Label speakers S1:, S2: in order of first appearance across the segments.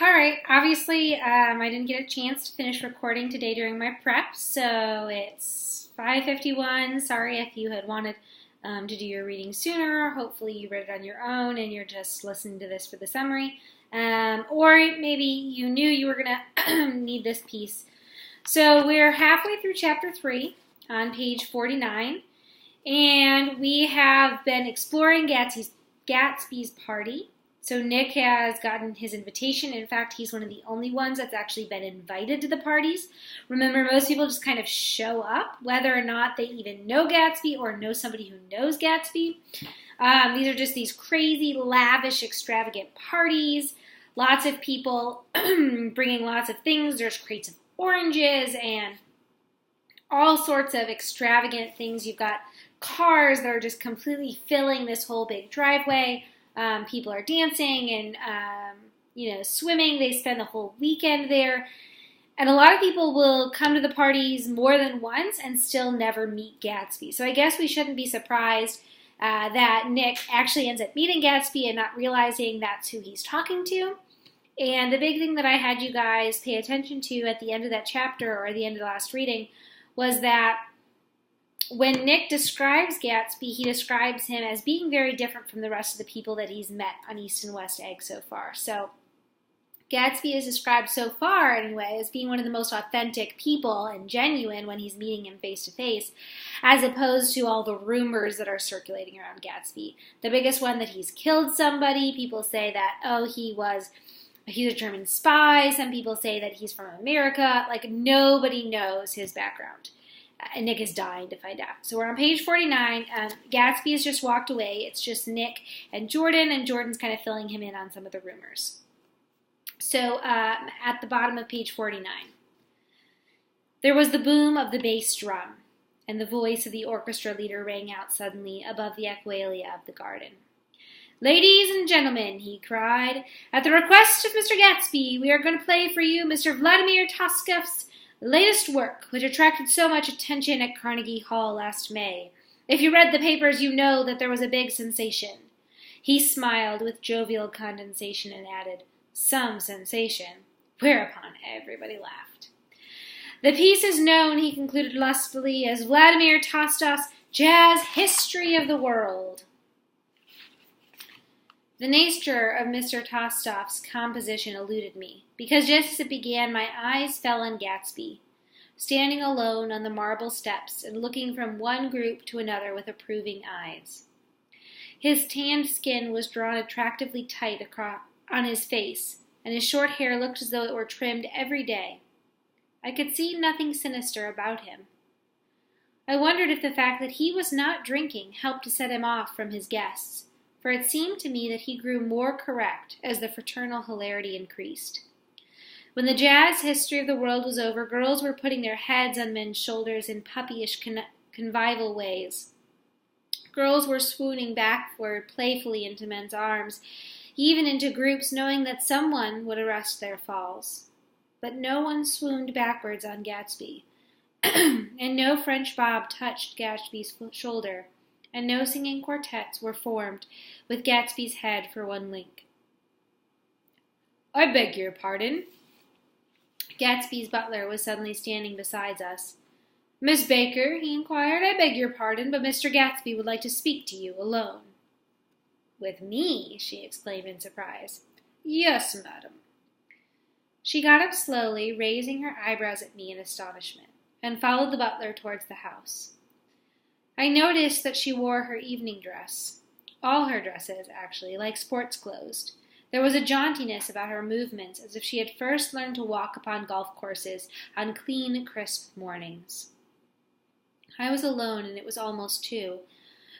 S1: All right, obviously, I didn't get a chance to finish recording today during my prep, so it's 5:51. Sorry if you had wanted to do your reading sooner. Hopefully you read it on your own and you're just listening to this for the summary. Or maybe you knew you were going to need this piece. So we're halfway through chapter 3 on page 49, and we have been exploring Gatsby's party. So Nick has gotten his invitation. In fact, he's one of the only ones that's actually been invited to the parties. Remember, most people just kind of show up, whether or not they even know Gatsby or know somebody who knows Gatsby. These are just these crazy, lavish, extravagant parties. Lots of people bringing lots of things. There's crates of oranges and all sorts of extravagant things. You've got cars that are just completely filling this whole big driveway. People are dancing and, swimming. They spend the whole weekend there. And a lot of people will come to the parties more than once and still never meet Gatsby. So I guess we shouldn't be surprised that Nick actually ends up meeting Gatsby and not realizing that's who he's talking to. And the big thing that I had you guys pay attention to at the end of that chapter or the end of the last reading was that when Nick describes Gatsby, he describes him as being very different from the rest of the people that he's met on East and West Egg so far. So Gatsby is described so far, anyway, as being one of the most authentic people and genuine when he's meeting him face to face, as opposed to all the rumors that are circulating around Gatsby. The biggest one that he's killed somebody. People say that, he's a German spy. Some people say that he's from America. Like, nobody knows his background. And Nick is dying to find out. So we're on page 49. Gatsby has just walked away. It's just Nick and Jordan's kind of filling him in on some of the rumors. So at the bottom of page 49, there was the boom of the bass drum, and the voice of the orchestra leader rang out suddenly above the ecwalia of the garden. "Ladies and gentlemen," he cried, "at the request of Mr. Gatsby, we are going to play for you Mr. Vladimir Toskov's latest work, which attracted so much attention at Carnegie Hall last May. If you read the papers, you know that there was a big sensation." He smiled with jovial condescension and added, "Some sensation," whereupon everybody laughed. "The piece is known," he concluded lustily, "as Vladimir Tostov's Jazz History of the World." The nature of Mr. Tostov's composition eluded me, because just as it began, my eyes fell on Gatsby, standing alone on the marble steps and looking from one group to another with approving eyes. His tanned skin was drawn attractively tight on his face, and his short hair looked as though it were trimmed every day. I could see nothing sinister about him. I wondered if the fact that he was not drinking helped to set him off from his guests, for it seemed to me that he grew more correct as the fraternal hilarity increased. When the Jazz History of the World was over, girls were putting their heads on men's shoulders in puppyish convivial ways. Girls were swooning backward playfully into men's arms, even into groups, knowing that someone would arrest their falls. But no one swooned backwards on Gatsby, and no French bob touched Gatsby's shoulder, and no singing quartets were formed with Gatsby's head for one link. "I beg your pardon." Gatsby's butler was suddenly standing beside us. "Miss Baker," he inquired, "I beg your pardon, but Mr. Gatsby would like to speak to you alone." "With me?" she exclaimed in surprise. "Yes, madam." She got up slowly, raising her eyebrows at me in astonishment, and followed the butler towards the house. I noticed that she wore her evening dress. All her dresses, actually, like sports clothes. There was a jauntiness about her movements, as if she had first learned to walk upon golf courses on clean, crisp mornings. I was alone, and it was almost 2.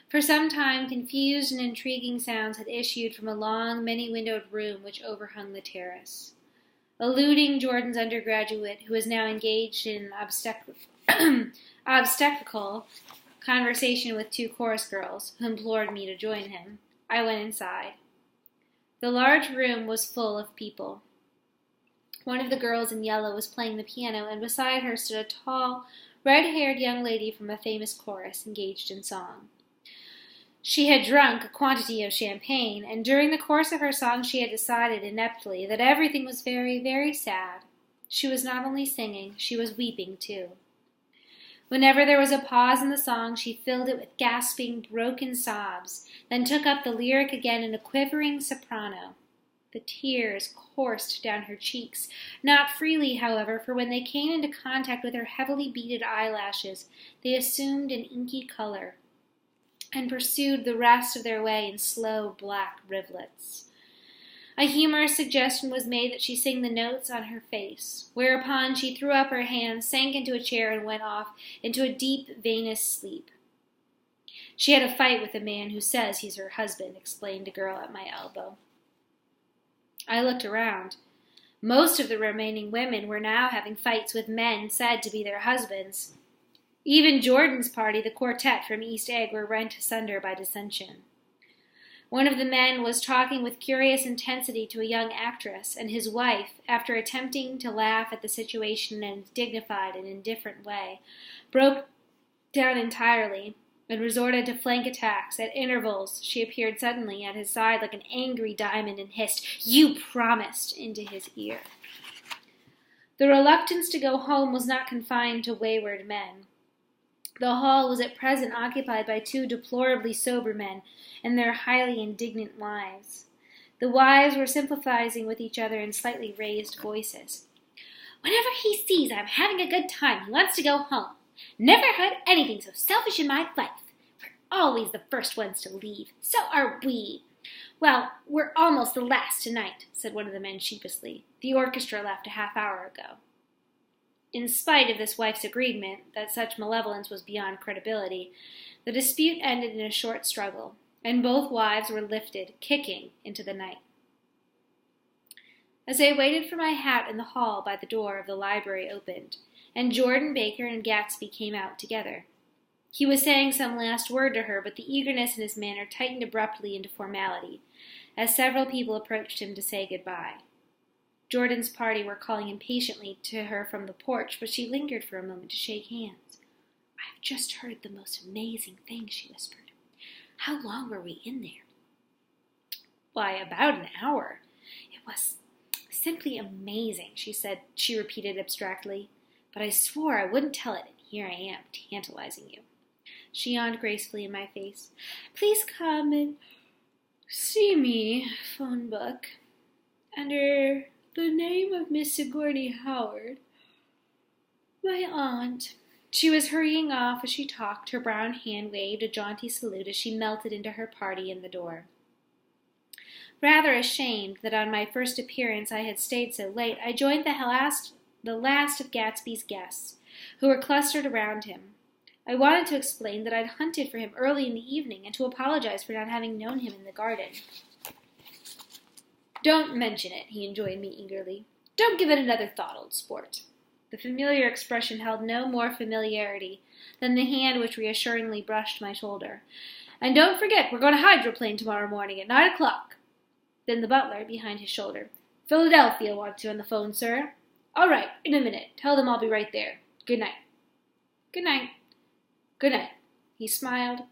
S1: For some time, confused and intriguing sounds had issued from a long, many-windowed room which overhung the terrace. Eluding Jordan's undergraduate, who was now engaged in obstetrical conversation with 2 chorus girls, who implored me to join him, I went inside. The large room was full of people. One of the girls in yellow was playing the piano, and beside her stood a tall, red-haired young lady from a famous chorus engaged in song. She had drunk a quantity of champagne, and during the course of her song she had decided ineptly that everything was very, very sad. She was not only singing, she was weeping too. Whenever there was a pause in the song, she filled it with gasping, broken sobs, then took up the lyric again in a quivering soprano. The tears coursed down her cheeks, not freely, however, for when they came into contact with her heavily beaded eyelashes, they assumed an inky color and pursued the rest of their way in slow black rivulets. A humorous suggestion was made that she sing the notes on her face, whereupon she threw up her hands, sank into a chair, and went off into a deep, veinous sleep. She had a fight with a man who says he's her husband, explained a girl at my elbow. I looked around. Most of the remaining women were now having fights with men said to be their husbands. Even Jordan's party, the quartet from East Egg, were rent asunder by dissension. One of the men was talking with curious intensity to a young actress, and his wife, after attempting to laugh at the situation in a dignified and indifferent way, broke down entirely and resorted to flank attacks. At intervals, she appeared suddenly at his side like an angry diamond and hissed, "You promised," into his ear. The reluctance to go home was not confined to wayward men. The hall was at present occupied by two deplorably sober men and their highly indignant wives. The wives were sympathizing with each other in slightly raised voices. "Whenever he sees I'm having a good time, he wants to go home. Never heard anything so selfish in my life. We're always the first ones to leave. So are we." "Well, we're almost the last tonight," said one of the men sheepishly. "The orchestra left a half-hour ago." In spite of this wife's agreement that such malevolence was beyond credibility, the dispute ended in a short struggle, and both wives were lifted, kicking, into the night. As I waited for my hat in the hall by the door of the library opened, and Jordan Baker and Gatsby came out together. He was saying some last word to her, but the eagerness in his manner tightened abruptly into formality, as several people approached him to say goodbye. Jordan's party were calling impatiently to her from the porch, but she lingered for a moment to shake hands. "I've just heard the most amazing thing," she whispered. "How long were we in there?" "Why, about an hour. It was simply amazing," she repeated abstractedly. "But I swore I wouldn't tell it, and here I am, tantalizing you." She yawned gracefully in my face. "Please come and see me, phone book, under the name of Miss Sigourney Howard, my aunt." She was hurrying off as she talked. Her brown hand waved a jaunty salute as she melted into her party in the door. Rather ashamed that on my first appearance I had stayed so late, I joined the last of Gatsby's guests, who were clustered around him. I wanted to explain that I'd hunted for him early in the evening and to apologize for not having known him in the garden. "Don't mention it," he enjoined me eagerly. "Don't give it another thought, old sport." The familiar expression held no more familiarity than the hand which reassuringly brushed my shoulder. "And don't forget, we're going to hydroplane tomorrow morning at 9 o'clock. Then the butler, behind his shoulder. "Philadelphia wants you on the phone, sir." "All right, in a minute. Tell them I'll be right there. Good night." "Good night." "Good night." He smiled,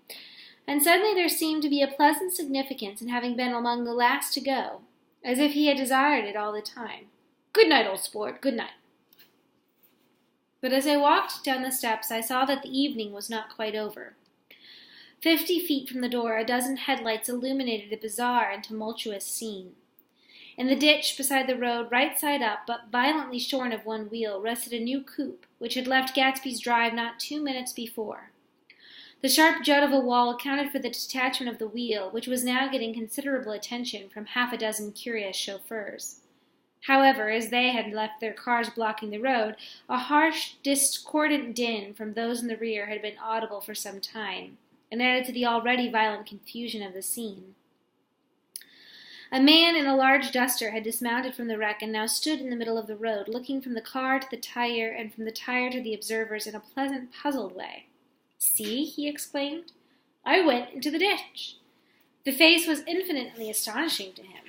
S1: and suddenly there seemed to be a pleasant significance in having been among the last to go, as if he had desired it all the time. "Good night, old sport, good night." But as I walked down the steps, I saw that the evening was not quite over. 50 feet from the door, a dozen headlights illuminated a bizarre and tumultuous scene. In the ditch beside the road, right side up, but violently shorn of one wheel, rested a new coupe, which had left Gatsby's drive not 2 minutes before. The sharp jut of a wall accounted for the detachment of the wheel, which was now getting considerable attention from half a dozen curious chauffeurs. However, as they had left their cars blocking the road, a harsh, discordant din from those in the rear had been audible for some time, and added to the already violent confusion of the scene. A man in a large duster had dismounted from the wreck and now stood in the middle of the road, looking from the car to the tire and from the tire to the observers in a pleasant, puzzled way. "See," he exclaimed, "I went into the ditch." The face was infinitely astonishing to him,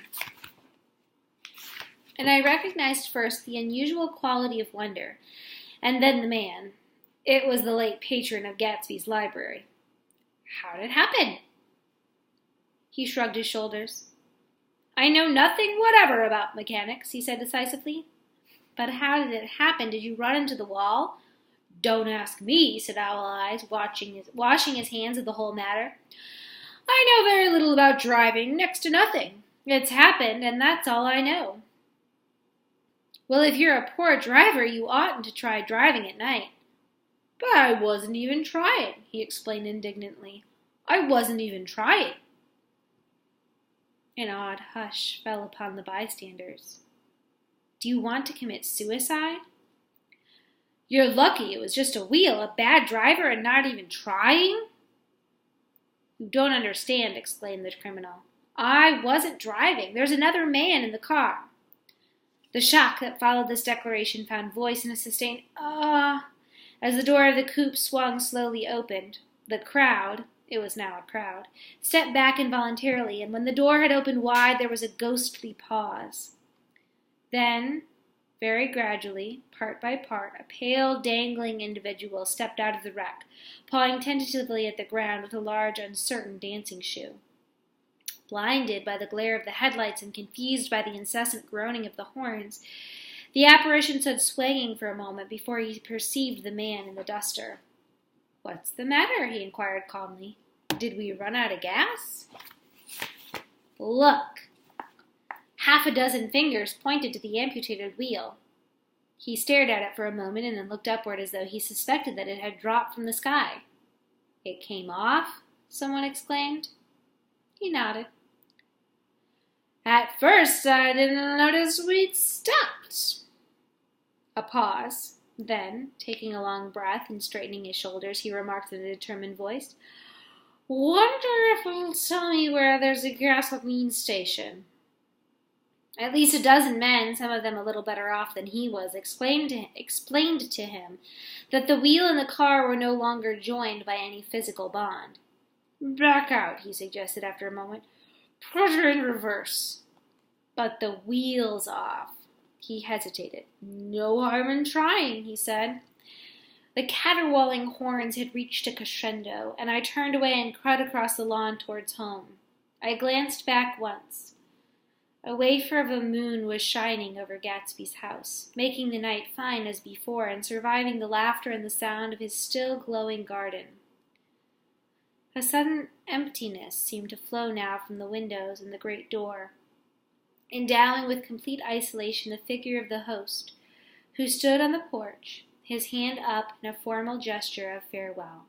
S1: and I recognized first the unusual quality of wonder, and then the man. It was the late patron of Gatsby's library. "How did it happen?" He shrugged his shoulders. I know nothing whatever about mechanics, he said decisively. But how did it happen? Did you run into the wall? Don't ask me, said Owl Eyes, washing his hands of the whole matter. I know very little about driving, next to nothing. It's happened, and that's all I know. Well, if you're a poor driver, you oughtn't to try driving at night. But I wasn't even trying, he explained indignantly. I wasn't even trying. An odd hush fell upon the bystanders. Do you want to commit suicide? You're lucky it was just a wheel, a bad driver, and not even trying? You don't understand, exclaimed the criminal. I wasn't driving. There's another man in the car. The shock that followed this declaration found voice in a sustained "ah" as the door of the coupe swung slowly opened. The crowd, it was now a crowd, stepped back involuntarily, and when the door had opened wide, there was a ghostly pause. Then, very gradually, part by part, a pale, dangling individual stepped out of the wreck, pawing tentatively at the ground with a large, uncertain dancing shoe. Blinded by the glare of the headlights and confused by the incessant groaning of the horns, the apparition stood swaying for a moment before he perceived the man in the duster. What's the matter? He inquired calmly. Did we run out of gas? Look! Half a dozen fingers pointed to the amputated wheel. He stared at it for a moment and then looked upward as though he suspected that it had dropped from the sky. It came off? Someone exclaimed. He nodded. At first, I didn't notice we'd stopped. A pause. Then, taking a long breath and straightening his shoulders, he remarked in a determined voice, Wonder if you'll tell me where there's a gasoline station. At least a dozen men, some of them a little better off than he was, explained to him that the wheel and the car were no longer joined by any physical bond. Back out, he suggested after a moment. Put her in reverse. But the wheel's off. He hesitated. No harm in trying, he said. The caterwauling horns had reached a crescendo, and I turned away and crowded across the lawn towards home. I glanced back once. A wafer of a moon was shining over Gatsby's house, making the night fine as before and surviving the laughter and the sound of his still glowing garden. A sudden emptiness seemed to flow now from the windows and the great door, endowing with complete isolation the figure of the host, who stood on the porch, his hand up in a formal gesture of farewell.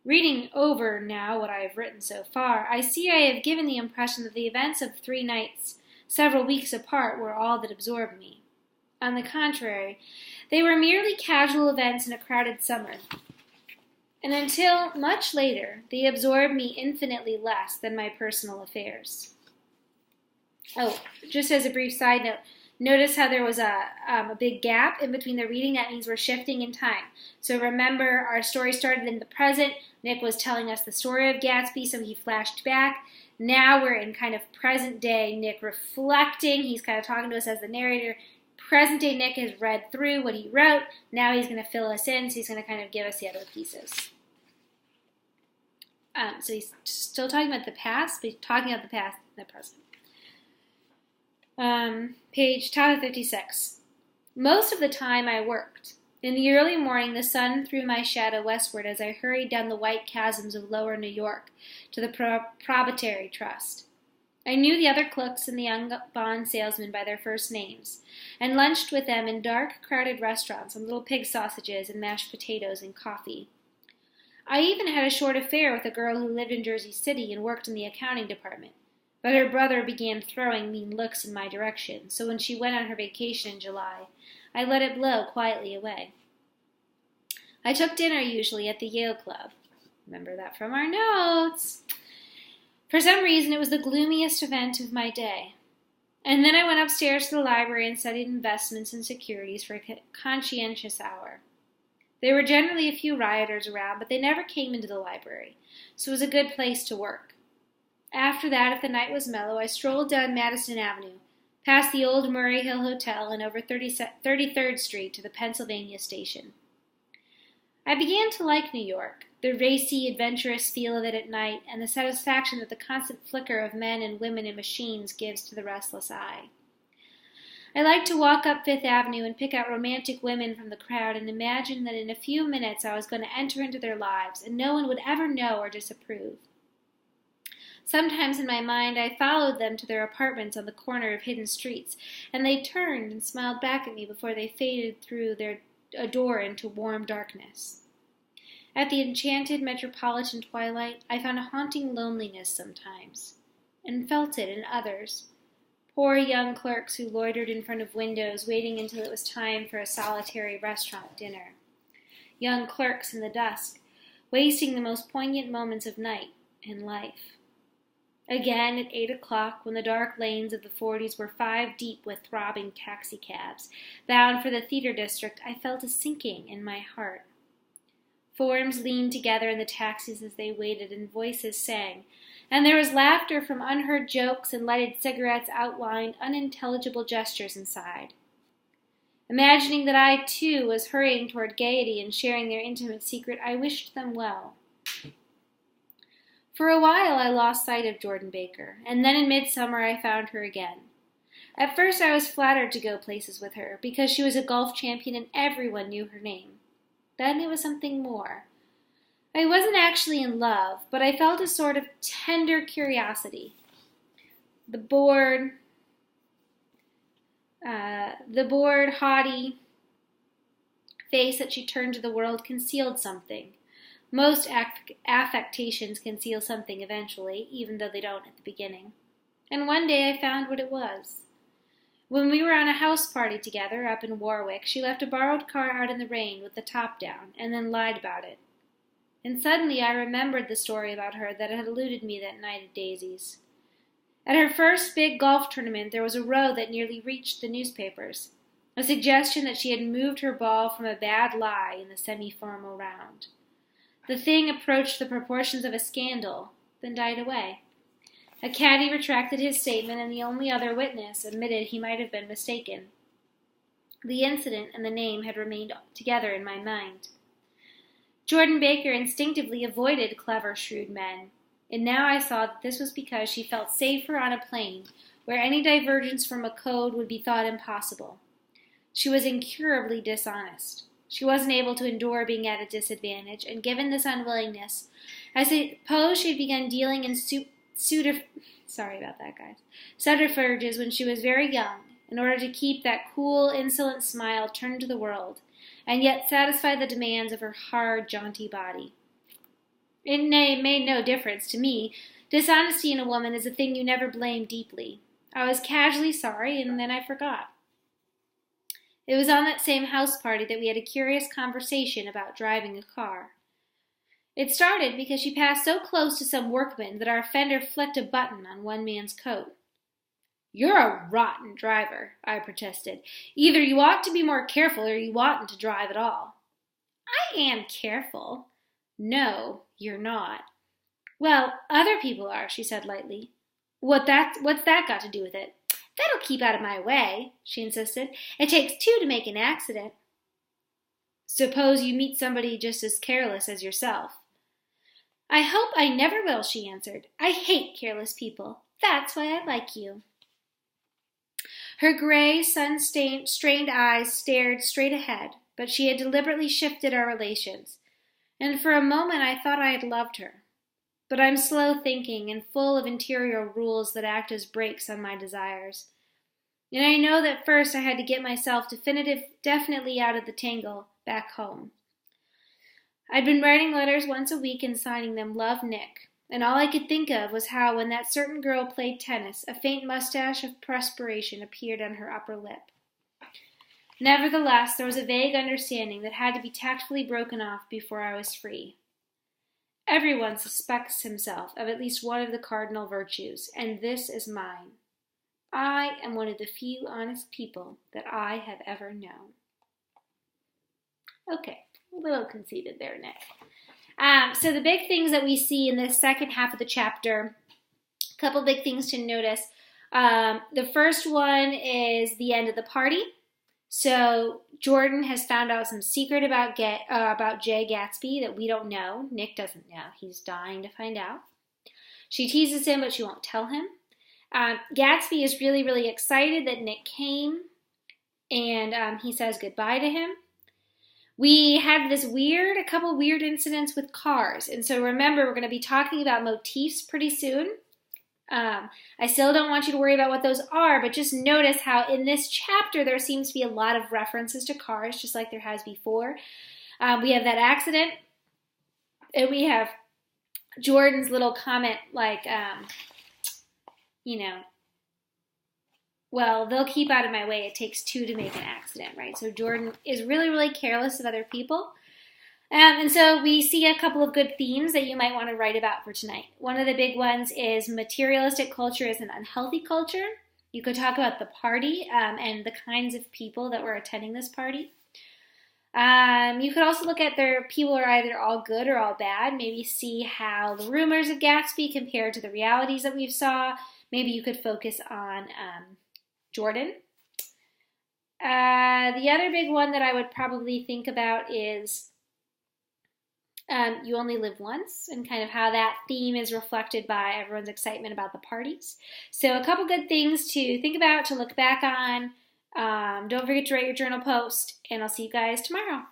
S1: Reading over now what I have written so far, I see I have given the impression that the events of 3 nights, several weeks apart, were all that absorbed me. On the contrary, they were merely casual events in a crowded summer, and until much later, they absorbed me infinitely less than my personal affairs. Oh, just as a brief side note, notice how there was a big gap in between the reading. That means we're shifting in time. So remember, our story started in the present. Nick was telling us the story of Gatsby, so he flashed back. Now we're in kind of present day Nick reflecting. He's kind of talking to us as the narrator. Present day Nick has read through what he wrote. Now he's going to fill us in, so he's going to kind of give us the other pieces. So he's still talking about the past, but he's talking about the past and the present. Top of 56. Most of the time I worked. In the early morning, the sun threw my shadow westward as I hurried down the white chasms of lower New York to the Proprietary Trust. I knew the other clerks and the young bond salesmen by their first names, and lunched with them in dark, crowded restaurants on little pig sausages and mashed potatoes and coffee. I even had a short affair with a girl who lived in Jersey City and worked in the accounting department, but her brother began throwing mean looks in my direction, so when she went on her vacation in July, I let it blow quietly away. I took dinner usually at the Yale Club. Remember that from our notes. For some reason, it was the gloomiest event of my day. And then I went upstairs to the library and studied investments and securities for a conscientious hour. There were generally a few rioters around, but they never came into the library, so it was a good place to work. After that, if the night was mellow, I strolled down Madison Avenue, past the old Murray Hill Hotel and over 33rd Street to the Pennsylvania Station. I began to like New York. the racy, adventurous feel of it at night, and the satisfaction that the constant flicker of men and women and machines gives to the restless eye. I like to walk up Fifth Avenue and pick out romantic women from the crowd and imagine that in a few minutes I was going to enter into their lives and no one would ever know or disapprove. Sometimes in my mind I followed them to their apartments on the corner of hidden streets, and they turned and smiled back at me before they faded through a door into warm darkness. At the enchanted metropolitan twilight, I found a haunting loneliness sometimes, and felt it in others. Poor young clerks who loitered in front of windows, waiting until it was time for a solitary restaurant dinner. Young clerks in the dusk, wasting the most poignant moments of night and life. Again, at 8 o'clock, when the dark lanes of the 40s were 5 deep with throbbing taxicabs, bound for the theater district, I felt a sinking in my heart. Forms leaned together in the taxis as they waited, and voices sang, and there was laughter from unheard jokes, and lighted cigarettes outlined unintelligible gestures inside. Imagining that I, too, was hurrying toward gaiety and sharing their intimate secret, I wished them well. For a while I lost sight of Jordan Baker, and then in midsummer I found her again. At first I was flattered to go places with her, because she was a golf champion and everyone knew her name. Then it was something more. I wasn't actually in love, but I felt a sort of tender curiosity. The bored, haughty face that she turned to the world concealed something. Most affectations conceal something eventually, even though they don't at the beginning. And one day I found what it was. When we were on a house party together up in Warwick, she left a borrowed car out in the rain with the top down, and then lied about it. And suddenly I remembered the story about her that had eluded me that night at Daisy's. At her first big golf tournament, there was a row that nearly reached the newspapers, a suggestion that she had moved her ball from a bad lie in the semi-formal round. The thing approached the proportions of a scandal, then died away. A caddy retracted his statement, and the only other witness admitted he might have been mistaken. The incident and the name had remained together in my mind. Jordan Baker instinctively avoided clever, shrewd men, and now I saw that this was because she felt safer on a plane where any divergence from a code would be thought impossible. She was incurably dishonest. She wasn't able to endure being at a disadvantage, and given this unwillingness, I suppose she had begun dealing in subterfuges when she was very young, in order to keep that cool, insolent smile turned to the world, and yet satisfy the demands of her hard, jaunty body. It made no difference to me. Dishonesty in a woman is a thing you never blame deeply. I was casually sorry, and then I forgot. It was on that same house party that we had a curious conversation about driving a car. It started because she passed so close to some workman that our fender flicked a button on one man's coat. "You're a rotten driver," I protested. "Either you ought to be more careful or you oughtn't to drive at all." "I am careful." "No, you're not." "Well, other people are," she said lightly. What's that got to do with it?" "That'll keep out of my way," she insisted. "It takes 2 to make an accident." "Suppose you meet somebody just as careless as yourself." "I hope I never will," she answered. "I hate careless people. That's why I like you." Her gray, sun-strained eyes stared straight ahead, but she had deliberately shifted our relations, and for a moment I thought I had loved her. But I'm slow thinking and full of interior rules that act as brakes on my desires. And I know that first I had to get myself definitely out of the tangle back home. I'd been writing letters once a week and signing them "Love, Nick," and all I could think of was how when that certain girl played tennis, a faint mustache of perspiration appeared on her upper lip. Nevertheless, there was a vague understanding that had to be tactfully broken off before I was free. Everyone suspects himself of at least one of the cardinal virtues, and this is mine. I am one of the few honest people that I have ever known. Okay, a little conceited there, Nick. So the big things that we see in the second half of the chapter, a couple big things to notice. The first one is the end of the party. So Jordan has found out some secret about Jay Gatsby that we don't know. Nick doesn't know. He's dying to find out. She teases him, but she won't tell him. Gatsby is really, really excited that Nick came, and he says goodbye to him. We had a couple weird incidents with cars. And so remember, we're going to be talking about motifs pretty soon. I still don't want you to worry about what those are, but just notice how in this chapter there seems to be a lot of references to cars, just like there has before. We have that accident, and we have Jordan's little comment like, well, they'll keep out of my way. It takes two to make an accident, right? So Jordan is really, really careless of other people. And so we see a couple of good themes that you might want to write about for tonight. One of the big ones is materialistic culture is an unhealthy culture. You could talk about the party and the kinds of people that were attending this party. You could also look at their people are either all good or all bad. Maybe see how the rumors of Gatsby compare to the realities that we saw. Maybe you could focus on Jordan. The other big one that I would probably think about is you only live once, and kind of how that theme is reflected by everyone's excitement about the parties. So a couple good things to think about, to look back on. Don't forget to write your journal post, and I'll see you guys tomorrow.